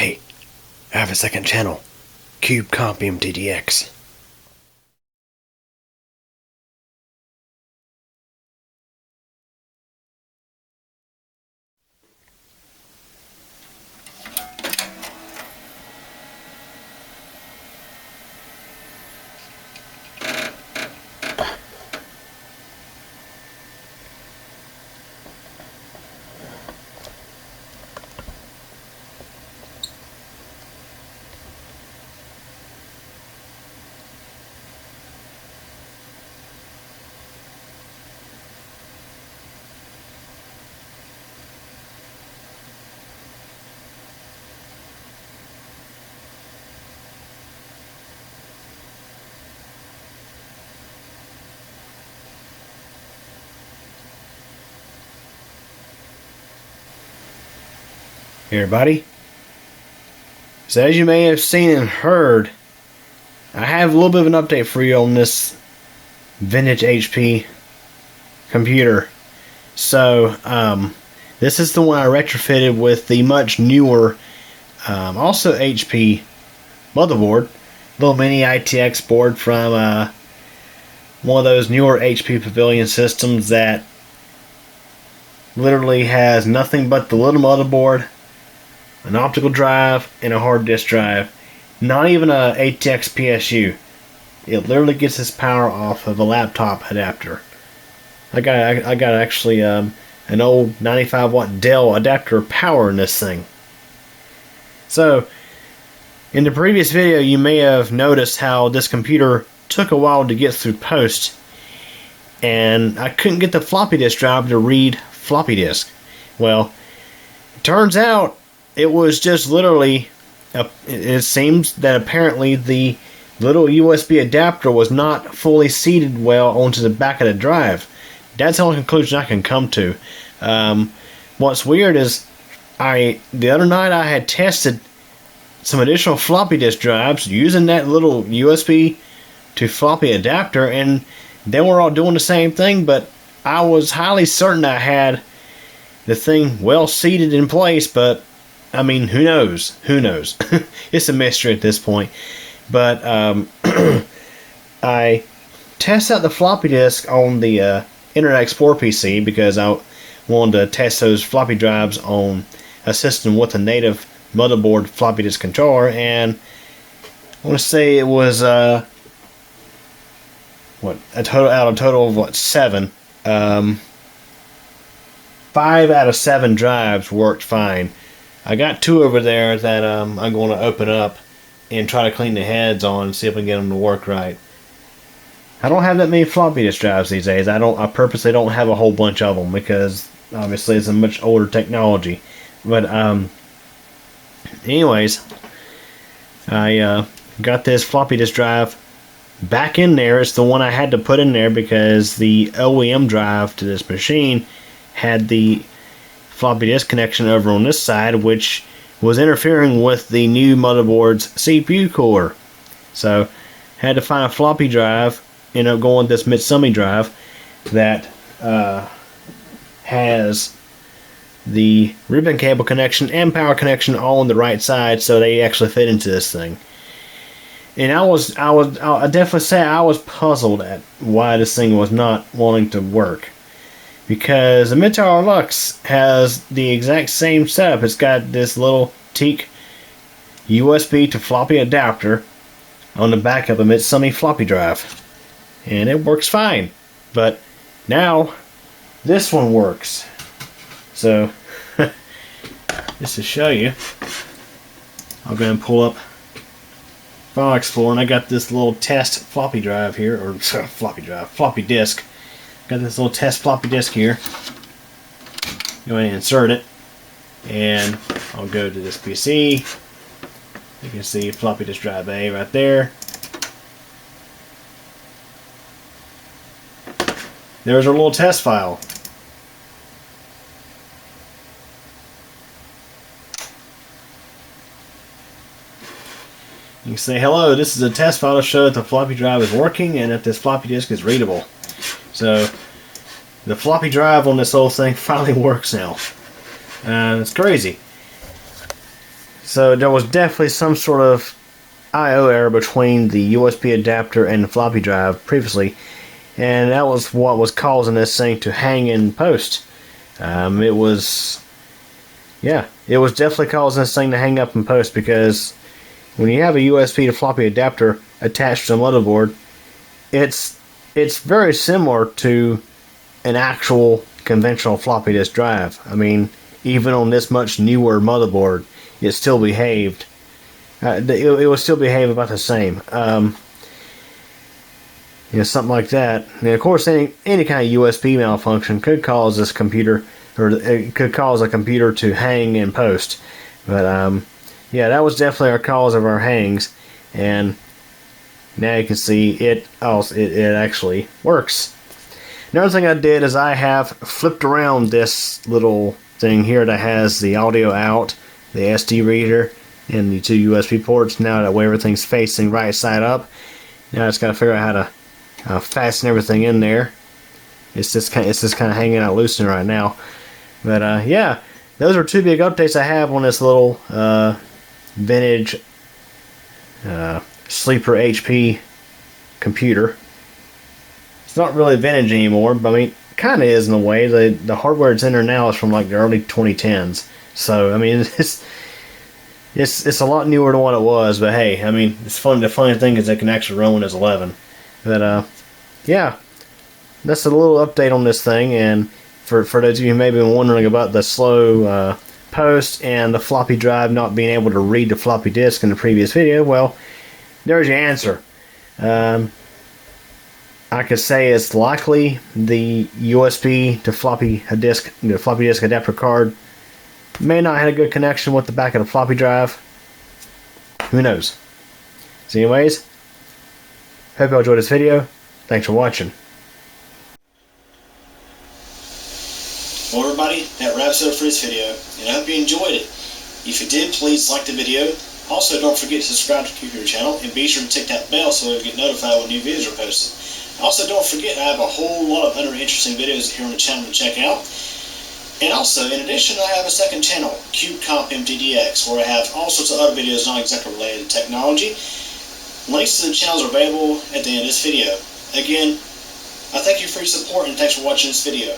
Hey, I have a second channel. Cube Comp MTDX. Hey everybody. So as you may have seen and heard, I have a little bit of an update for you on this vintage HP computer. So this is the one I retrofitted with the much newer also HP motherboard, little mini ITX board from one of those newer HP Pavilion systems that literally has nothing but the little motherboard, an optical drive, and a hard disk drive. Not even a ATX PSU. It literally gets its power off of a laptop adapter. I got actually an old 95 watt Dell adapter power in this thing. So in the previous video you may have noticed how this computer took a while to get through post, and I couldn't get the floppy disk drive to read floppy disk. Well, it turns out it was just literally, it seems that apparently the little USB adapter was not fully seated well onto the back of the drive. That's the only conclusion I can come to. What's weird is the other night I had tested some additional floppy disk drives using that little USB to floppy adapter, and they were all doing the same thing, but I was highly certain I had the thing well seated in place, but I mean, who knows? Who knows? It's a mystery at this point. But I tested out the floppy disk on the Internet Explorer PC because I wanted to test those floppy drives on a system with a native motherboard floppy disk controller, and I want to say it was a total of what, 7. 5 out of 7 drives worked fine. I got 2 over there that I'm going to open up and try to clean the heads on and see if we can get them to work right. I don't have that many floppy disk drives these days. I purposely don't have a whole bunch of them because obviously it's a much older technology. But anyways, I got this floppy disk drive back in there. It's the one I had to put in there because the OEM drive to this machine had the floppy disk connection over on this side, which was interfering with the new motherboard's CPU cooler. So had to find a floppy drive, ended up going with this Mitsumi drive that has the ribbon cable connection and power connection all on the right side, so they actually fit into this thing. And I definitely say I was puzzled at why this thing was not wanting to work. Because the Mid-Tower Lux has the exact same setup. It's got this little teak USB to floppy adapter on the back of a Mitsumi floppy drive. And it works fine. But now, this one works. So, just to show you, I'll go ahead and pull up File Explorer, and I got this little test floppy drive here, or floppy disk. Got this little test floppy disk here. Go ahead and insert it, and I'll go to this PC. You can see floppy disk drive A right there. There's our little test file. You can say, hello, this is a test file to show that the floppy drive is working and that this floppy disk is readable. So the floppy drive on this whole thing finally works now. It's crazy. So there was definitely some sort of I/O error between the USB adapter and the floppy drive previously, and that was what was causing this thing to hang in post. It was definitely causing this thing to hang up in post, because when you have a USB to floppy adapter attached to the motherboard, it's very similar to an actual conventional floppy disk drive. I mean, even on this much newer motherboard, it still behaved. It would still behave about the same. Something like that. And of course, any kind of USB malfunction could cause this computer, or it could cause a computer to hang in post. But yeah, that was definitely our cause of our hangs, and now you can see it actually works. Another thing I did is I have flipped around this little thing here that has the audio out, the SD reader, and the two USB ports. Now that way everything's facing right side up. Now I just got to figure out how to fasten everything in there. It's just kind of hanging out loose right now. But yeah, those are two big updates I have on this little vintage sleeper HP computer. It's not really vintage anymore, but I mean, kind of is in a way. The hardware it's in there now is from like the early 2010s. So I mean, it's a lot newer than what it was. But hey, I mean, it's fun. The funny thing is it can actually run Windows 11. But yeah, that's a little update on this thing. And for those of you who may have been wondering about the slow post and the floppy drive not being able to read the floppy disk in the previous video, well, there's your answer. I could say it's likely the USB to floppy disk adapter card may not have a good connection with the back of the floppy drive. Who knows? So anyways, hope you all enjoyed this video. Thanks for watching. Well, everybody, that wraps it up for this video, and I hope you enjoyed it. If you did, please like the video. Also, don't forget to subscribe to the computer channel, and be sure to tick that bell so you'll get notified when new videos are posted. Also, don't forget, I have a whole lot of other interesting videos here on the channel to check out. And also, in addition, I have a second channel, CubeCompMTDX, where I have all sorts of other videos not exactly related to technology. Links to the channels are available at the end of this video. Again, I thank you for your support, and thanks for watching this video.